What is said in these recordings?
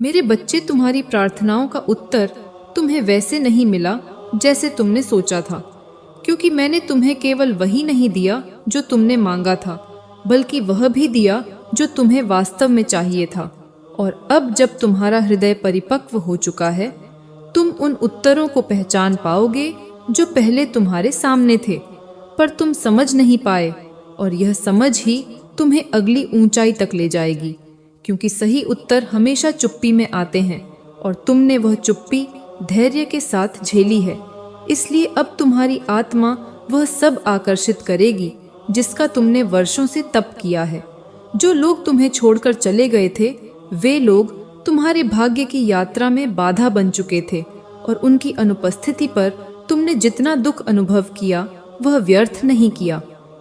मेरे बच्चे, तुम्हारी प्रार्थनाओं का उत्तर तुम्हें वैसे नहीं मिला जैसे तुमने सोचा था, क्योंकि मैंने तुम्हें केवल वही नहीं दिया जो तुमने मांगा था, बल्कि वह भी दिया जो तुम्हें वास्तव में चाहिए था। और अब जब तुम्हारा हृदय परिपक्व हो चुका है, तुम उन उत्तरों को पहचान पाओगे जो पहले तुम्हारे सामने थे, पर तुम समझ नहीं पाए, और यह समझ ही तुम्हें अगली ऊंचाई तक ले जाएगी, क्योंकि सही उत्तर हमेशा चुप्पी में आते हैं, और तुमने वह चुप्पी धैर्य के साथ झेली है। इसलिए अब तुम्हारी आत्मा वह सब आकर्षित करेगी जिसका तुमने वर्षों से तप किया है। जो लोग तुम्हें छोड़कर चले गए थे, वे लोग तुम्हारे भाग्य की यात्रा में बाधा बन चुके थे, और उनकी अनुपस्थिति पर तुमने जितना दुख अनुभव किया वह व्यर्थ नहीं किया,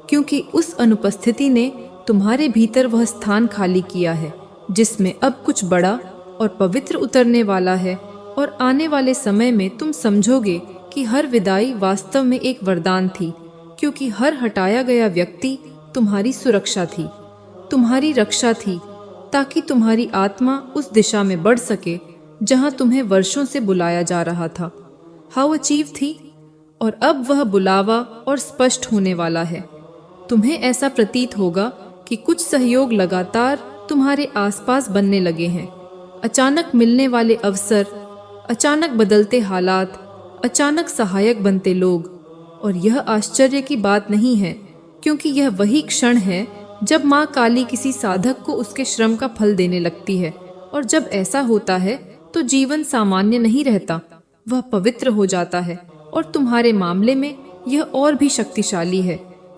क्योंकि उस अनुपस्थिति ने तुम्हारे भीतर वह स्थान खाली किया है जिसमें अब कुछ बड़ा और पवित्र उतरने वाला है। और आने वाले समय में तुम समझोगे कि हर विदाई वास्तव में एक वरदान थी, क्योंकि हर हटाया गया व्यक्ति तुम्हारी सुरक्षा थी, तुम्हारी रक्षा थी, ताकि तुम्हारी आत्मा उस दिशा में बढ़ सके जहां तुम्हें वर्षों से बुलाया जा रहा था। हाउ अचीव थी, और अब वह बुलावा और स्पष्ट होने वाला है। तुम्हें ऐसा प्रतीत होगा कि कुछ सहयोग लगातार तुम्हारे आसपास बनने लगे हैं। अचानक मिलने वाले अवसर, अचानक बदलते हालात, अचानक सहायक बनते लोग। और यह आश्चर्य की बात नहीं है, क्योंकि यह वही क्षण है जब माँ काली किसी साधक को उसके श्रम का फल देने लगती है। और जब ऐसा होता है तो जीवन सामान्य नहीं रहता, वह पवित्र हो जाता है। और तुम्हारे मामले में यह और भी शक्तिशाली है,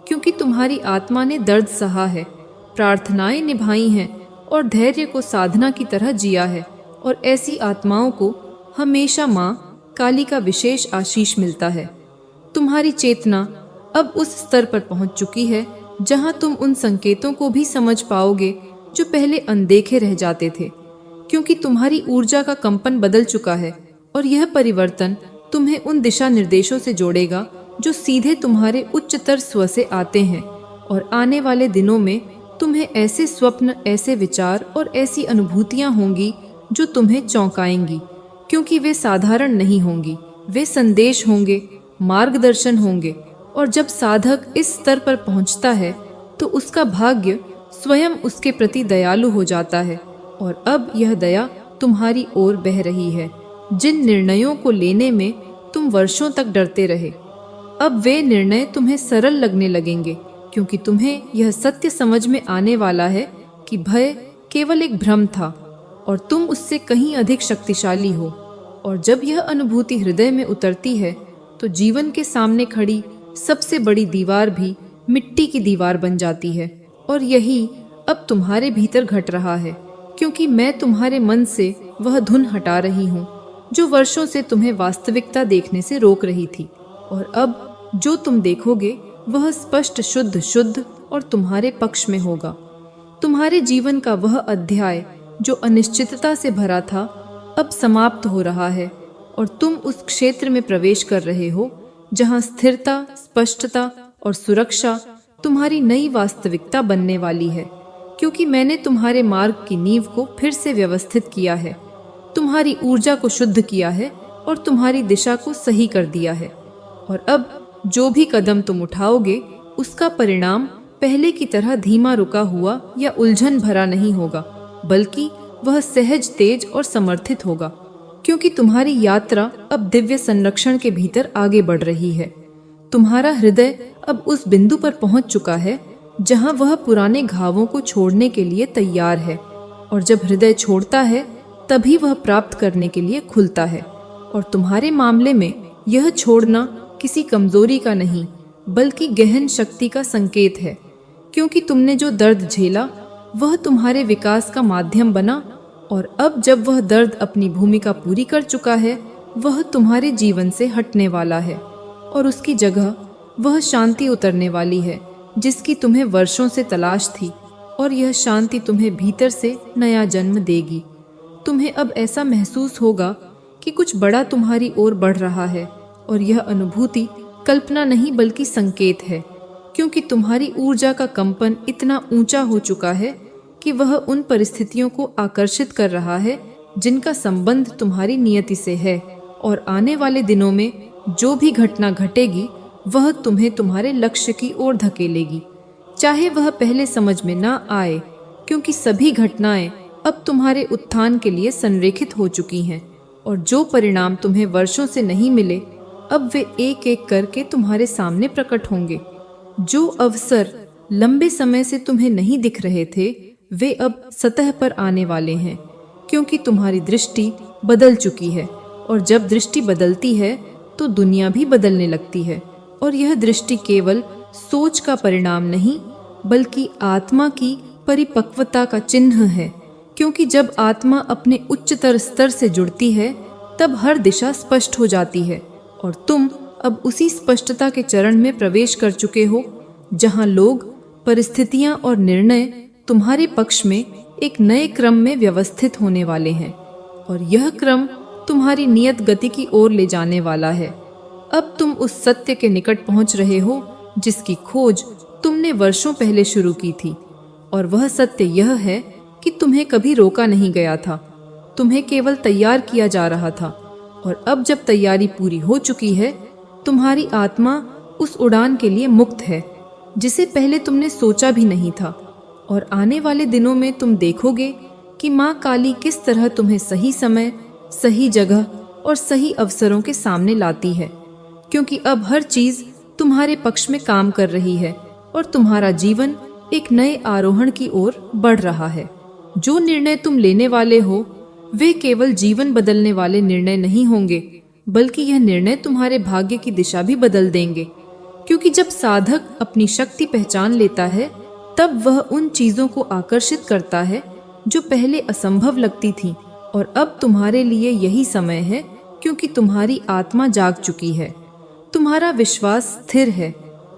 क्योंकि तुम्हारी आत्मा ने दर्द सहा है, प्रार्थनाएं निभाई हैं, और धैर्य को साधना की तरह जिया है। और ऐसी आत्माओं को हमेशा माँ काली का विशेष आशीष मिलता है। तुम्हारी चेतना अब उस स्तर पर पहुंच चुकी है जहां तुम उन संकेतों को भी समझ पाओगे जो पहले अनदेखे रह जाते थे, क्योंकि तुम्हारी ऊर्जा का कंपन बदल चुका है। और यह परिवर्तन तुम्हें उन दिशा निर्देशों से जोड़ेगा जो सीधे तुम्हारे उच्चतर स्व से आते हैं। और आने वाले दिनों में तुम्हें ऐसे स्वप्न, ऐसे विचार और ऐसी अनुभूतियां होंगी जो तुम्हें चौंकाएंगी, क्योंकि वे साधारण नहीं होंगी। वे संदेश होंगे, मार्गदर्शन होंगे। और जब साधक इस स्तर पर पहुंचता है तो उसका भाग्य स्वयं उसके प्रति दयालु हो जाता है। और अब यह दया तुम्हारी ओर बह रही है। जिन निर्णयों को लेने में तुम वर्षों तक डरते रहे, अब वे निर्णय तुम्हें सरल लगने लगेंगे, क्योंकि तुम्हें यह सत्य समझ में आने वाला है कि भय केवल एक भ्रम था और तुम उससे कहीं अधिक शक्तिशाली हो। और जब यह अनुभूति हृदय में उतरती है तो जीवन के सामने खड़ी सबसे बड़ी दीवार भी मिट्टी की दीवार बन जाती है। और यही अब तुम्हारे भीतर घट रहा है, क्योंकि मैं तुम्हारे मन से वह धुन हटा रही हूँ जो वर्षों से तुम्हें वास्तविकता देखने से रोक रही थी। और अब जो तुम देखोगे वह स्पष्ट, शुद्ध और तुम्हारे पक्ष में होगा। तुम्हारे जीवन का वह अध्याय जो अनिश्चितता से भरा था अब समाप्त हो रहा है, और तुम उस क्षेत्र में प्रवेश कर रहे हो जहां स्थिरता, स्पष्टता और सुरक्षा तुम्हारी नई वास्तविकता बनने वाली है। क्योंकि मैंने तुम्हारे मार्ग की नींव को फिर से व्यवस्थित किया है, तुम्हारी ऊर्जा को शुद्ध किया है और तुम्हारी दिशा को सही कर दिया है। और अब जो भी कदम तुम उठाओगे उसका परिणाम पहले की तरह धीमा रुका हुआ या उलझन भरा नहीं होगा, बल्कि वह सहज, तेज और समर्थित होगा, क्योंकि तुम्हारी यात्रा अब दिव्य संरक्षण के भीतर आगे बढ़ रही है। तुम्हारा हृदय अब उस बिंदु पर पहुंच चुका है जहां वह पुराने घावों को छोड़ने के लिए तैयार है। और जब हृदय छोड़ता है तभी वह प्राप्त करने के लिए खुलता है। और तुम्हारे मामले में यह छोड़ना किसी कमजोरी का नहीं, बल्कि गहन शक्ति का संकेत है, क्योंकि तुमने जो दर्द झेला वह तुम्हारे विकास का माध्यम बना। और अब जब वह दर्द अपनी भूमिका पूरी कर चुका है, वह तुम्हारे जीवन से हटने वाला है, और उसकी जगह वह शांति उतरने वाली है जिसकी तुम्हें वर्षों से तलाश थी। और यह शांति तुम्हें भीतर से नया जन्म देगी। तुम्हें अब ऐसा महसूस होगा कि कुछ बड़ा तुम्हारी ओर बढ़ रहा है, और यह अनुभूति कल्पना नहीं बल्कि संकेत है, क्योंकि तुम्हारी ऊर्जा का कंपन इतना ऊंचा हो चुका है कि वह उन परिस्थितियों को आकर्षित कर रहा है जिनका संबंध तुम्हारी नियति से है, और आने वाले दिनों में जो भी घटना घटेगी वह तुम्हें तुम्हारे लक्ष्य की ओर धकेलेगी, चाहे वह पहले समझ में ना आए, क्योंकि सभी घटनाएं अब तुम्हारे उत्थान के लिए संरेखित हो चुकी हैं, और जो परिणाम तुम्हें वर्षों से नहीं मिले अब वे एक एक करके तुम्हारे सामने प्रकट होंगे। जो अवसर लंबे समय से तुम्हें नहीं दिख रहे थे वे अब सतह पर आने वाले हैं, क्योंकि तुम्हारी दृष्टि बदल चुकी है, और जब दृष्टि बदलती है तो दुनिया भी बदलने लगती है। और यह दृष्टि केवल सोच का परिणाम नहीं बल्कि आत्मा की परिपक्वता का चिन्ह है, क्योंकि जब आत्मा अपने उच्चतर स्तर से जुड़ती है तब हर दिशा स्पष्ट हो जाती है, और तुम अब उसी स्पष्टता के चरण में प्रवेश कर चुके हो जहां लोग, परिस्थितियां और निर्णय तुम्हारे पक्ष में एक नए क्रम में व्यवस्थित होने वाले हैं, और यह क्रम तुम्हारी नियत गति की ओर ले जाने वाला है। अब तुम उस सत्य के निकट पहुंच रहे हो जिसकी खोज तुमने वर्षों पहले शुरू की थी, और वह सत्य यह है कि तुम्हें कभी रोका नहीं गया था, तुम्हें केवल तैयार किया जा रहा था, और अब जब तैयारी पूरी हो चुकी है तुम्हारी आत्मा उस उड़ान के लिए मुक्त है जिसे पहले तुमने सोचा भी नहीं था। और आने वाले दिनों में तुम देखोगे कि माँ काली किस तरह तुम्हें सही समय, सही जगह और सही अवसरों के सामने लाती है, क्योंकि अब हर चीज तुम्हारे पक्ष में काम कर रही है और तुम्हारा जीवन एक नए आरोहण की ओर बढ़ रहा है। जो निर्णय तुम लेने वाले हो वे केवल जीवन बदलने वाले निर्णय नहीं होंगे, बल्कि यह निर्णय तुम्हारे भाग्य की दिशा भी बदल देंगे, क्योंकि जब साधक अपनी शक्ति पहचान लेता है तब वह उन चीजों को आकर्षित करता है जो पहले असंभव लगती थी। और अब तुम्हारे लिए यही समय है, क्योंकि तुम्हारी आत्मा जाग चुकी है, तुम्हारा विश्वास स्थिर है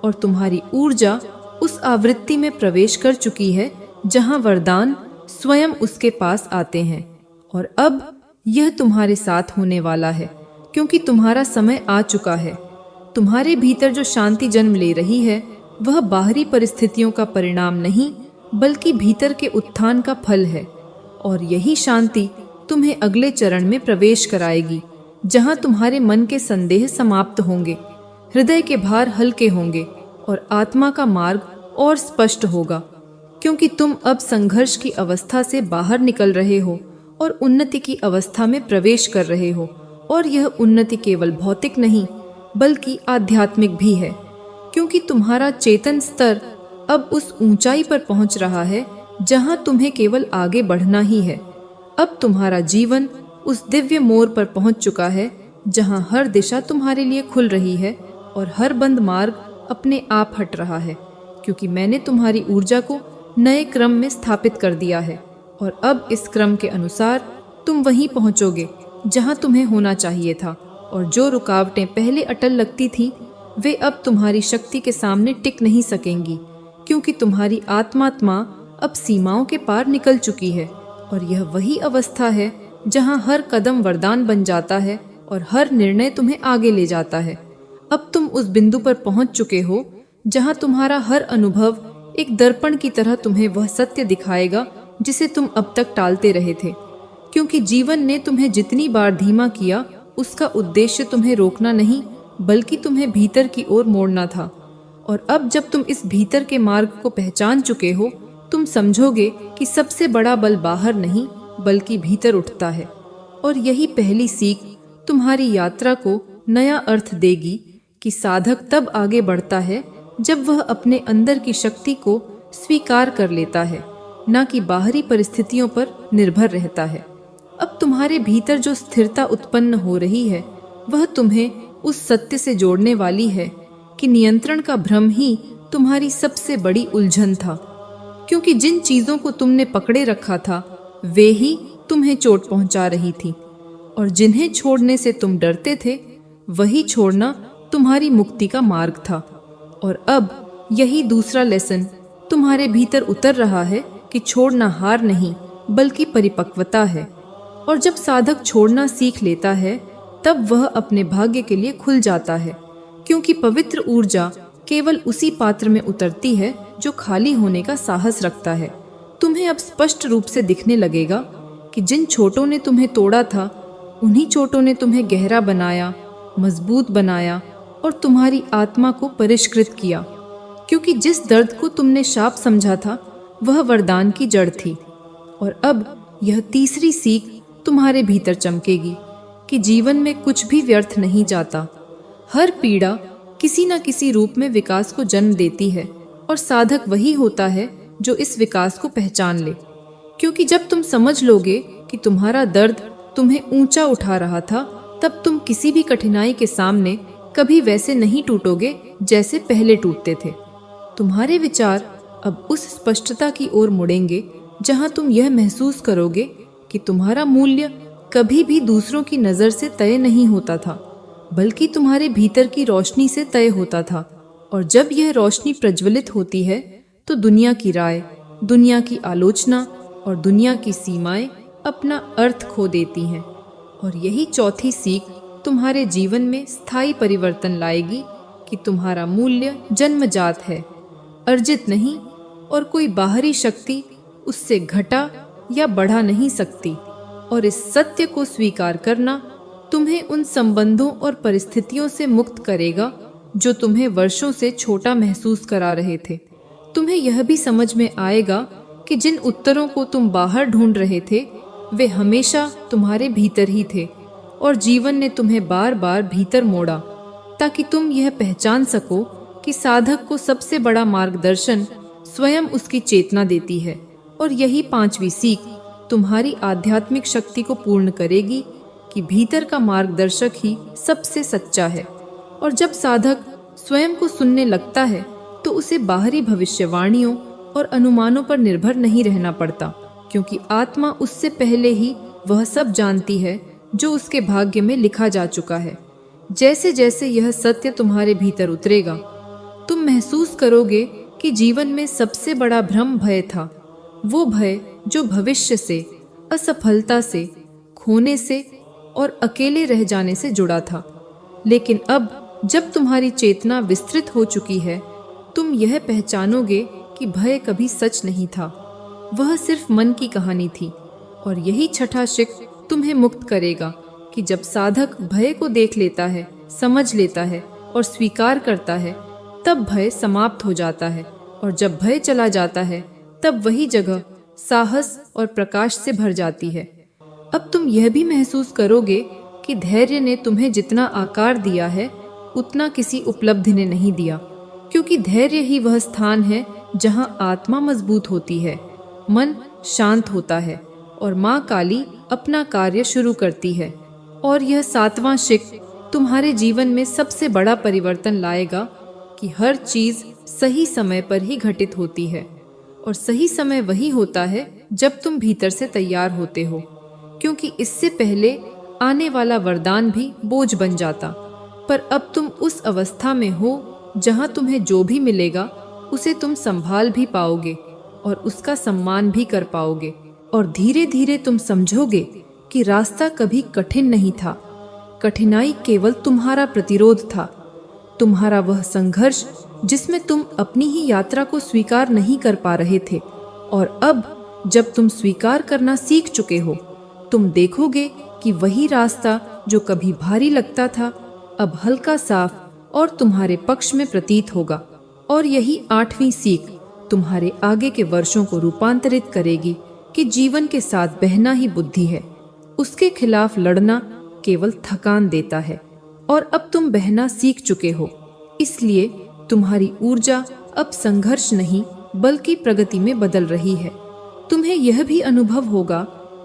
और तुम्हारी ऊर्जा उस आवृत्ति में प्रवेश कर चुकी है जहां वरदान स्वयं उसके पास आते हैं। और अब यह तुम्हारे साथ होने वाला है, क्योंकि तुम्हारा समय आ चुका है। तुम्हारे भीतर जो शांति जन्म ले रही है वह बाहरी परिस्थितियों का परिणाम नहीं बल्कि भीतर के उत्थान का फल है, और यही शांति तुम्हें अगले चरण में प्रवेश कराएगी जहां तुम्हारे मन के संदेह समाप्त होंगे, हृदय के भार हल्के होंगे और आत्मा का मार्ग और स्पष्ट होगा, क्योंकि तुम अब संघर्ष की अवस्था से बाहर निकल रहे हो और उन्नति की अवस्था में प्रवेश कर रहे हो। और यह उन्नति केवल भौतिक नहीं बल्कि आध्यात्मिक भी है, क्योंकि तुम्हारा चेतन स्तर अब उस ऊंचाई पर पहुंच रहा है जहां तुम्हें केवल आगे बढ़ना ही है। अब तुम्हारा जीवन उस दिव्य मोड़ पर पहुंच चुका है जहां हर दिशा तुम्हारे लिए खुल रही है और हर बंद मार्ग अपने आप हट रहा है, क्योंकि मैंने तुम्हारी ऊर्जा को नए क्रम में स्थापित कर दिया है। और अब इस क्रम के अनुसार तुम वहीं पहुंचोगे जहां तुम्हें होना चाहिए था, और जो रुकावटें पहले अटल लगती थी वे अब तुम्हारी शक्ति के सामने टिक नहीं सकेंगी, क्योंकि तुम्हारी आत्मा अब सीमाओं के पार निकल चुकी है। और यह वही अवस्था है जहां हर कदम वरदान बन जाता है और हर निर्णय तुम्हें आगे ले जाता है। अब तुम उस बिंदु पर पहुंच चुके हो जहां तुम्हारा हर अनुभव एक दर्पण की तरह तुम्हें वह सत्य दिखाएगा जिसे तुम अब तक टालते रहे थे, क्योंकि जीवन ने तुम्हें जितनी बार धीमा किया उसका उद्देश्य तुम्हें रोकना नहीं बल्कि तुम्हें भीतर की ओर मोड़ना था। और अब जब तुम इस भीतर के मार्ग को पहचान चुके हो तुम समझोगे कि सबसे बड़ा बल बाहर नहीं बल्कि भीतर उठता है। और यही पहली सीख तुम्हारी यात्रा को नया अर्थ देगी कि साधक तब आगे बढ़ता है जब वह अपने अंदर की शक्ति को स्वीकार कर लेता है, न कि बाहरी परिस्थितियों पर निर्भर रहता है। अब तुम्हारे भीतर जो स्थिरता उत्पन्न हो रही है वह तुम्हें उस सत्य से जोड़ने वाली है कि नियंत्रण का भ्रम ही तुम्हारी सबसे बड़ी उलझन था, क्योंकि जिन चीजों को तुमने पकड़े रखा था वे ही तुम्हें चोट पहुंचा रही थी, और जिन्हें छोड़ने से तुम डरते थे वही छोड़ना तुम्हारी मुक्ति का मार्ग था। और अब यही दूसरा लेसन तुम्हारे भीतर उतर रहा है कि छोड़ना हार नहीं बल्कि परिपक्वता है। और जब साधक छोड़ना सीख लेता है तब वह अपने भाग्य के लिए खुल जाता है, क्योंकि पवित्र ऊर्जा केवल उसी पात्र में उतरती है जो खाली होने का साहस रखता है। तुम्हें अब स्पष्ट रूप से दिखने लगेगा कि जिन चोटों ने तुम्हें तोड़ा था, उन्हीं चोटों ने तुम्हें गहरा बनाया, मजबूत बनाया और तुम्हारी आत्मा को परिष्कृत किया। क्योंकि जिस दर्द को तुमने शाप समझा था, वह वरदान की जड़ थी। और अब यह तीसरी सीख तुम्हारे भीतर चमकेगी कि जीवन में कुछ भी व्यर्थ नहीं जाता। हर पीड़ा किसी न किसी रूप में विकास को जन्म देती है और साधक वही होता है जो इस विकास को पहचान ले। क्योंकि जब तुम समझ लोगे कि तुम्हारा दर्द तुम्हें ऊंचा उठा रहा था, तब तुम किसी भी कठिनाई के सामने कभी वैसे नहीं टूटोगे जैसे पहले टूटते थे। तुम्हारे विचार अब उस स्पष्टता की ओर मुड़ेंगे जहां तुम यह महसूस करोगे कि तुम्हारा मूल्य कभी भी दूसरों की नज़र से तय नहीं होता था, बल्कि तुम्हारे भीतर की रोशनी से तय होता था। और जब यह रोशनी प्रज्वलित होती है तो दुनिया की राय, दुनिया की आलोचना और दुनिया की सीमाएं अपना अर्थ खो देती हैं। और यही चौथी सीख तुम्हारे जीवन में स्थायी परिवर्तन लाएगी कि तुम्हारा मूल्य जन्मजात है, अर्जित नहीं, और कोई बाहरी शक्ति उससे घटा या बढ़ा नहीं सकती। और इस सत्य को स्वीकार करना तुम्हें उन संबंधों और परिस्थितियों से मुक्त करेगा जो तुम्हें वर्षों से छोटा महसूस करा रहे थे। तुम्हें यह भी समझ में आएगा कि जिन उत्तरों को तुम बाहर ढूंढ रहे थे, वे हमेशा तुम्हारे भीतर ही थे, और जीवन ने तुम्हें बार बार भीतर मोड़ा ताकि तुम यह पहचान सको कि साधक को सबसे बड़ा मार्गदर्शन स्वयं उसकी चेतना देती है। और यही पांचवी सीख तुम्हारी आध्यात्मिक शक्ति को पूर्ण करेगी कि भीतर का मार्गदर्शक ही सबसे सच्चा है। और जब साधक स्वयं को सुनने लगता है तो उसे बाहरी भविष्यवाणियों और अनुमानों पर निर्भर नहीं रहना पड़ता, क्योंकि आत्मा उससे पहले ही वह सब जानती है जो उसके भाग्य में लिखा जा चुका है। जैसे जैसे यह सत्य तुम्हारे भीतर उतरेगा, तुम महसूस करोगे कि जीवन में सबसे बड़ा भ्रम भय था, वो भय जो भविष्य से, असफलता से, खोने से और अकेले रह जाने से जुड़ा था। लेकिन अब जब तुम्हारी चेतना विस्तृत हो चुकी है, तुम यह पहचानोगे कि भय कभी सच नहीं था, वह सिर्फ मन की कहानी थी। और यही छठा शिख तुम्हें मुक्त करेगा कि जब साधक भय को देख लेता है, समझ लेता है और स्वीकार करता है, तब भय समाप्त हो जाता है। और जब भय चला जाता है, तब वही जगह साहस और प्रकाश से भर जाती है। अब तुम यह भी महसूस करोगे कि धैर्य ने तुम्हें जितना आकार दिया है, उतना किसी उपलब्धि ने नहीं दिया, क्योंकि धैर्य ही वह स्थान है जहां आत्मा मजबूत होती है, मन शांत होता है और माँ काली अपना कार्य शुरू करती है। और यह सातवां शिख तुम्हारे जीवन में सबसे बड़ा परिवर्तन लाएगा कि हर चीज सही समय पर ही घटित होती है। और सही समय वही होता है जब तुम भीतर से तैयार होते हो, क्योंकि इससे पहले आने वाला वरदान भी बोझ बन जाता। पर अब तुम उस अवस्था में हो जहां तुम्हें जो भी मिलेगा उसे तुम संभाल भी पाओगे और उसका सम्मान भी कर पाओगे। और धीरे धीरे तुम समझोगे कि रास्ता कभी कठिन नहीं था, कठिनाई केवल तुम्हारा प्रतिरोध था, तुम्हारा वह संघर्ष जिसमें तुम अपनी ही यात्रा को स्वीकार नहीं कर पा रहे थे। और अब जब तुम स्वीकार करना सीख चुके हो, तुम देखोगे कि वही रास्ता जो कभी भारी लगता था, अब हल्का, साफ और तुम्हारे पक्ष में प्रतीत होगा। और यही आठवीं सीख तुम्हारे आगे के वर्षों को रूपांतरित करेगी कि जीवन के साथ बहना ही बुद्धि है, उसके खिलाफ लड़ना केवल थकान देता है। और अब तुम बहना सीख चुके हो, इसलिए तुम्हारी ऊर्जा अब संघर्ष नहीं बल्कि प्रगति में बदल रही है। तुम्हें यह भी अनुभव होगा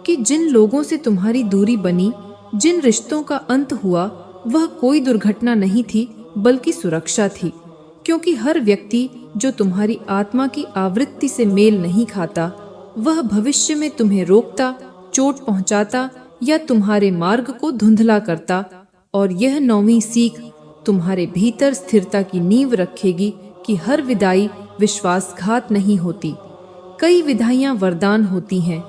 कि जिन लोगों से तुम्हारी दूरी बनी, जिन रिश्तों का अंत हुआ, वह कोई दुर्घटना नहीं थी बल्कि सुरक्षा थी। क्योंकि हर व्यक्ति जो तुम्हारी आत्मा की आवृत्ति से मेल नहीं खाता, वह भविष्य में तुम्हें रोकता, चोट पहुंचाता या तुम्हारे मार्ग को धुंधला करता। और यह नौवीं सीख तुम्हारे भीतर स्थिरता की नींव रखेगी कि हर विदाई विश्वासघात नहीं होती, कई विदाइयां वरदान होती हैं।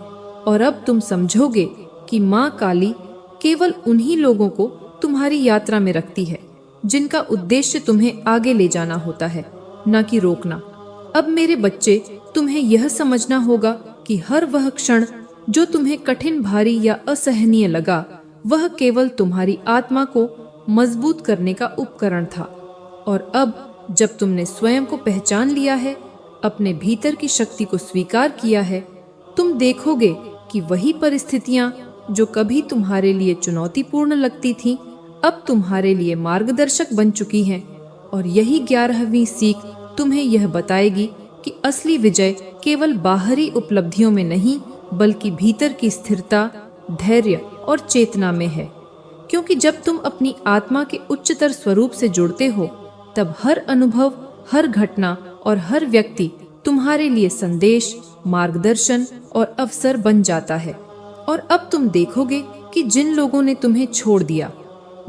और अब तुम समझोगे कि माँ काली केवल उन्हीं लोगों को तुम्हारी यात्रा में रखती है जिनका उद्देश्य तुम्हें आगे ले जाना होता है, न कि रोकना। अब मेरे बच्चे, तुम्हें यह समझना होगा कि हर वह क्षण जो तुम्हें कठिन, भारी या असहनीय लगा, वह केवल तुम्हारी आत्मा को मजबूत करने का उपकरण था। और अब जब तुमने स्वयं को पहचान लिया है, अपने भीतर की शक्ति को स्वीकार किया है, तुम देखोगे कि वही परिस्थितियां जो कभी तुम्हारे लिए चुनौतीपूर्ण लगती थीं, अब तुम्हारे लिए मार्गदर्शक बन चुकी हैं। और यही 11वीं सीख तुम्हें यह बताएगी कि असली विजय केवल बाहरी उपलब्धियों में नहीं, बल्कि भीतर की स्थिरता, धैर्य और चेतना में है। क्योंकि जब तुम अपनी आत्मा के उच्चतर स्वरूप से जुड़ते हो, तब हर अनुभव, हर घटना और हर व्यक्ति तुम्हारे लिए संदेश, मार्गदर्शन और अवसर बन जाता है। और अब तुम देखोगे कि जिन लोगों ने तुम्हें छोड़ दिया,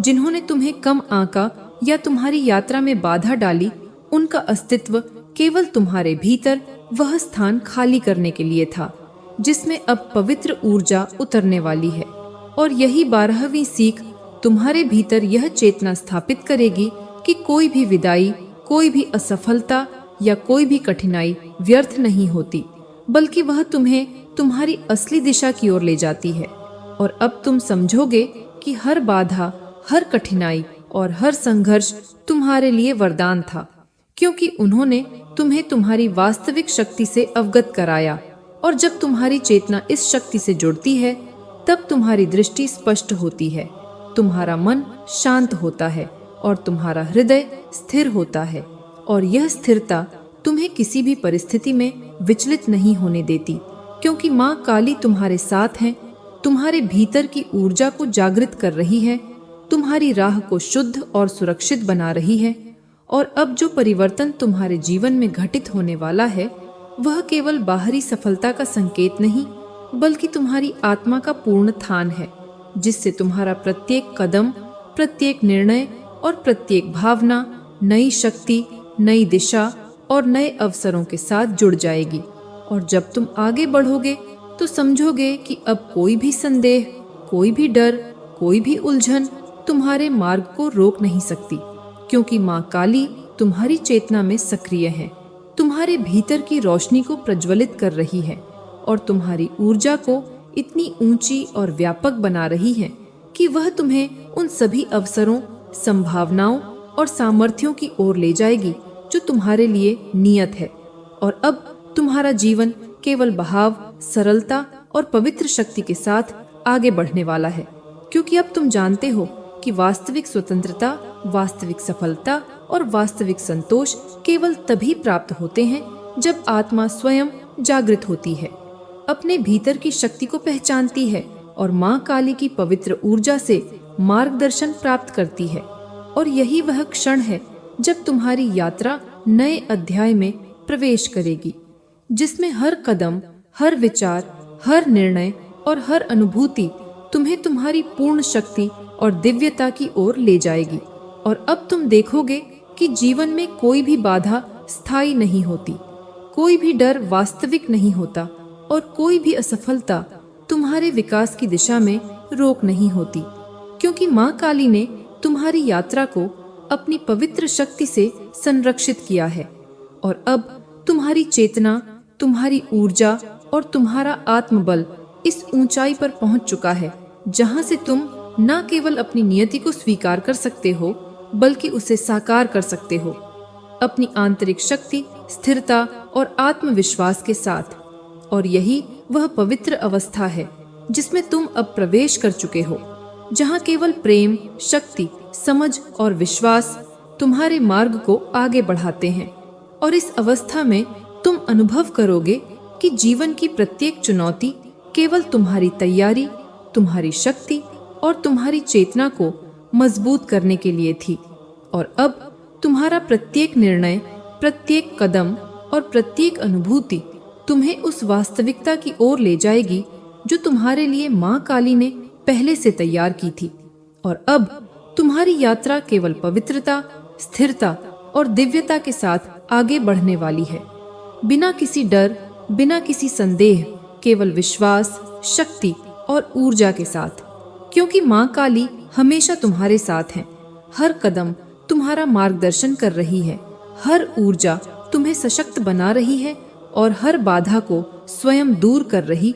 जिन्होंने तुम्हें कम आंका या तुम्हारी यात्रा में बाधा डाली, उनका अस्तित्व केवल तुम्हारे भीतर वह स्थान खाली करने के लिए था जिसमें अब पवित्र ऊर्जा उतरने वाली है। और यही 12वीं सीख तुम्हारे भीतर यह चेतना स्थापित करेगी कि कोई भी विदाई, कोई भी असफलता या कोई भी कठिनाई व्यर्थ नहीं होती, बल्कि वह तुम्हें तुम्हारी असली दिशा की ओर ले जाती है। और अब तुम समझोगे कि हर बाधा, हर कठिनाई और हर संघर्ष तुम्हारे लिए वरदान था, क्योंकि उन्होंने तुम्हें तुम्हारी वास्तविक शक्ति से अवगत कराया। और जब तुम्हारी चेतना इस शक्ति से जुड़ती है, तब तुम्हारी दृष्टि स्पष्ट होती है, तुम्हारा मन शांत होता है और तुम्हारा हृदय स्थिर होता है। और यह स्थिरता तुम्हें किसी भी परिस्थिति में विचलित नहीं होने देती, क्योंकि माँ काली तुम्हारे साथ हैं, तुम्हारे भीतर की ऊर्जा को जागृत कर रही है, तुम्हारी राह को शुद्ध और सुरक्षित बना रही है। और अब जो परिवर्तन तुम्हारे जीवन में घटित होने वाला है, वह केवल बाहरी सफलता का संकेत नहीं, बल्कि तुम्हारी आत्मा का पूर्ण थान है, जिससे तुम्हारा प्रत्येक कदम, प्रत्येक निर्णय और प्रत्येक भावना नई शक्ति, नई दिशा और नए अवसरों के साथ जुड़ जाएगी। और जब तुम आगे बढ़ोगे तो समझोगे कि अब कोई भी संदेह, कोई भी डर, कोई भी उलझन तुम्हारे मार्ग को रोक नहीं सकती, क्योंकि माँ काली तुम्हारी चेतना में सक्रिय है, तुम्हारे भीतर की रोशनी को प्रज्वलित कर रही है और तुम्हारी ऊर्जा को इतनी ऊंची और व्यापक बना रही है कि वह तुम्हें उन सभी अवसरों, संभावनाओं और सामर्थ्यों की ओर ले जाएगी जो तुम्हारे लिए नियत है। और अब तुम्हारा जीवन केवल बहाव, सरलता और पवित्र शक्ति के साथ आगे बढ़ने वाला है, क्योंकि अब तुम जानते हो कि वास्तविक स्वतंत्रता, वास्तविक सफलता और वास्तविक संतोष केवल तभी प्राप्त होते हैं जब आत्मा स्वयं जागृत होती है, अपने भीतर की शक्ति को पहचानती है और माँ काली की पवित्र ऊर्जा से मार्गदर्शन प्राप्त करती है। और यही वह क्षण है जब तुम्हारी यात्रा नए अध्याय में प्रवेश करेगी, जिसमें हर कदम, हर विचार, हर निर्णय और हर अनुभूति तुम्हें तुम्हारी पूर्ण शक्ति और दिव्यता की ओर ले जाएगी। और अब तुम देखोगे कि जीवन में कोई भी बाधा स्थायी नहीं होती, कोई भी डर वास्तविक नहीं होता और कोई भी असफलता तुम्हारे विकास की दिशा में रोक नहीं होती, क्योंकि माँ काली ने तुम्हारी यात्रा को अपनी पवित्र शक्ति से संरक्षित किया है। और अब तुम्हारी चेतना, तुम्हारी ऊर्जा और तुम्हारा आत्मबल इस ऊंचाई पर पहुंच चुका है जहां से तुम न केवल अपनी नियति को स्वीकार कर सकते हो, बल्कि उसे साकार कर सकते हो, अपनी आंतरिक शक्ति, स्थिरता और आत्मविश्वास के साथ। और यही वह पवित्र अवस्था है जिसमें तुम अब प्रवेश कर चुके हो, जहां केवल प्रेम, शक्ति, समझ और विश्वास तुम्हारे मार्ग को आगे बढ़ाते हैं। और इस अवस्था में तुम अनुभव करोगे कि जीवन की प्रत्येक चुनौती केवल तुम्हारी तैयारी, तुम्हारी शक्ति और तुम्हारी चेतना को मजबूत करने के लिए थी। और अब तुम्हारा प्रत्येक निर्णय, प्रत्येक कदम और प्रत्येक अनुभूति तुम्हें उस वास्तविकता की ओर ले जाएगी जो तुम्हारे लिए माँ काली ने पहले से तैयार की थी। और अब तुम्हारी यात्रा केवल पवित्रता, स्थिरता और दिव्यता के साथ आगे बढ़ने वाली है, बिना किसी डर, बिना किसी संदेह, केवल विश्वास, शक्ति और ऊर्जा के साथ, क्योंकि माँ काली हमेशा तुम्हारे साथ हैं। हर कदम तुम्हारा मार्गदर्शन कर रही है, हर ऊर्जा तुम्हें सशक्त बना रही है और हर बाधा को स्वयं दूर कर रही